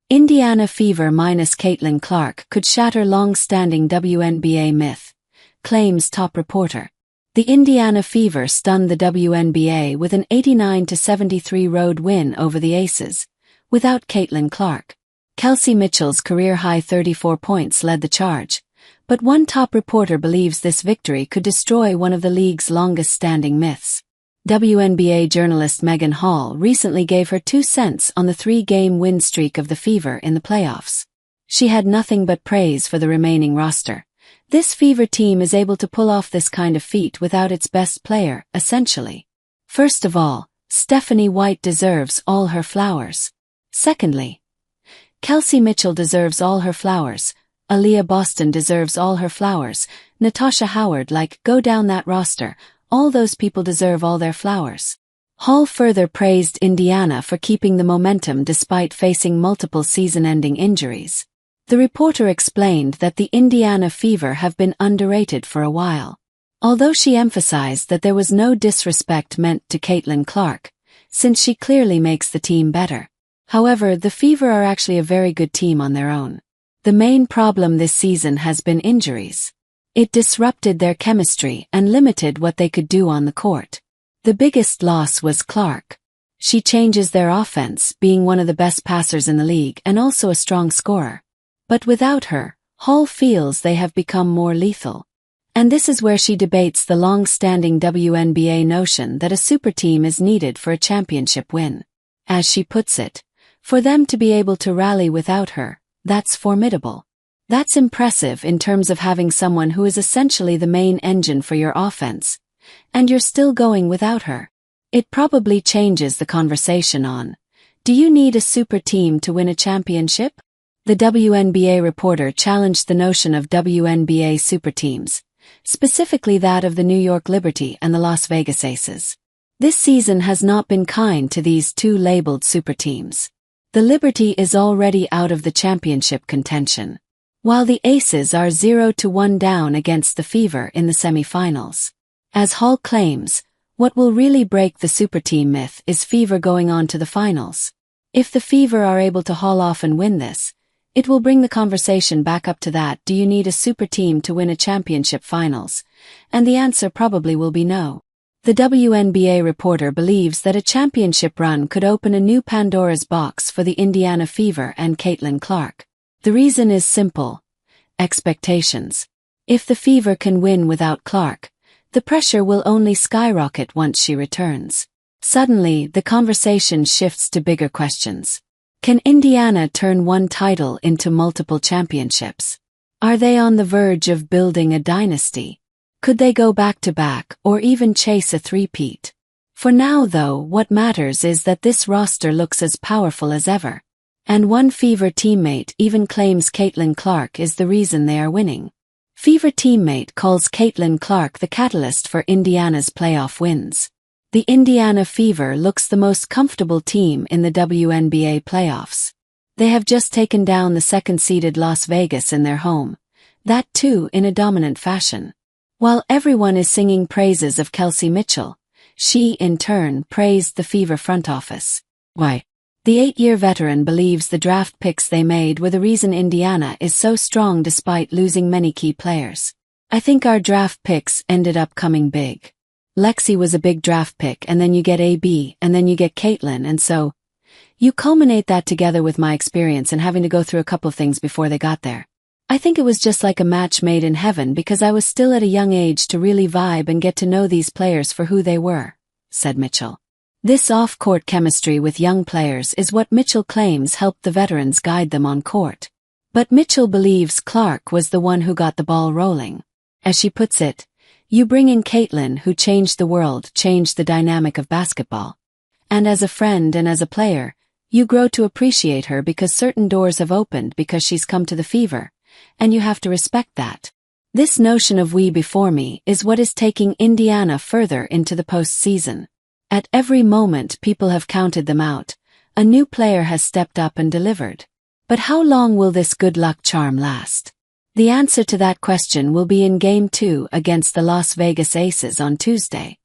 Indiana Fever minus Caitlin Clark could shatter long-standing WNBA myth, claims top reporter. The Indiana Fever stunned the WNBA with an 89-73 road win over the Aces, without Caitlin Clark. Kelsey Mitchell's career-high 34 points led the charge, but one top reporter believes this victory could destroy one of the league's longest-standing myths. WNBA journalist Megan Hall recently gave her 2 cents on the 3-game win streak of the Fever in the playoffs. She had nothing but praise for the remaining roster. This Fever team is able to pull off this kind of feat without its best player, essentially. First of all, Stephanie White deserves all her flowers. Secondly, Kelsey Mitchell deserves all her flowers. Aaliyah Boston deserves all her flowers. Natasha Howard, go down that roster. All those people deserve all their flowers. Hall further praised Indiana for keeping the momentum despite facing multiple season-ending injuries. The reporter explained that the Indiana Fever have been underrated for a while. Although she emphasized that there was no disrespect meant to Caitlin Clark, since she clearly makes the team better. However, the Fever are actually a very good team on their own. The main problem this season has been injuries. It disrupted their chemistry and limited what they could do on the court. The biggest loss was Clark. She changes their offense, being one of the best passers in the league and also a strong scorer. But without her, Hall feels they have become more lethal. And this is where she debates the long-standing WNBA notion that a super team is needed for a championship win. As she puts it, for them to be able to rally without her, that's formidable. That's impressive in terms of having someone who is essentially the main engine for your offense, and you're still going without her. It probably changes the conversation on, do you need a super team to win a championship? The WNBA reporter challenged the notion of WNBA superteams, specifically that of the New York Liberty and the Las Vegas Aces. This season has not been kind to these two labeled superteams. The Liberty is already out of the championship contention, while the Aces are 0-1 down against the Fever in the semifinals. As Hall claims, what will really break the superteam myth is Fever going on to the finals. If the Fever are able to haul off and win this, it will bring the conversation back up to that, do you need a super team to win a championship finals? And the answer probably will be no. The WNBA reporter believes that a championship run could open a new Pandora's box for the Indiana Fever and Caitlin Clark. The reason is simple: expectations. If the Fever can win without Clark, the pressure will only skyrocket once she returns. Suddenly, the conversation shifts to bigger questions. Can Indiana turn one title into multiple championships? Are they on the verge of building a dynasty? Could they go back-to-back or even chase a three-peat? For now, though, what matters is that this roster looks as powerful as ever. And one Fever teammate even claims Caitlin Clark is the reason they are winning. Fever teammate calls Caitlin Clark the catalyst for Indiana's playoff wins. The Indiana Fever looks the most comfortable team in the WNBA playoffs. They have just taken down the second-seeded Las Vegas in their home, that too in a dominant fashion. While everyone is singing praises of Kelsey Mitchell, she in turn praised the Fever front office. Why? The 8-year veteran believes the draft picks they made were the reason Indiana is so strong despite losing many key players. I think our draft picks ended up coming big. Lexi was a big draft pick, and then you get AB, and then you get Caitlin, and so you culminate that together with my experience and having to go through a couple of things before they got there. I think it was just like a match made in heaven because I was still at a young age to really vibe and get to know these players for who they were, said Mitchell. This off-court chemistry with young players is what Mitchell claims helped the veterans guide them on court. But Mitchell believes Clark was the one who got the ball rolling. As she puts it, you bring in Caitlin, who changed the world, changed the dynamic of basketball. And as a friend and as a player, you grow to appreciate her because certain doors have opened because she's come to the Fever, and you have to respect that. This notion of we before me is what is taking Indiana further into the postseason. At every moment people have counted them out, a new player has stepped up and delivered. But how long will this good luck charm last? The answer to that question will be in Game 2 against the Las Vegas Aces on Tuesday.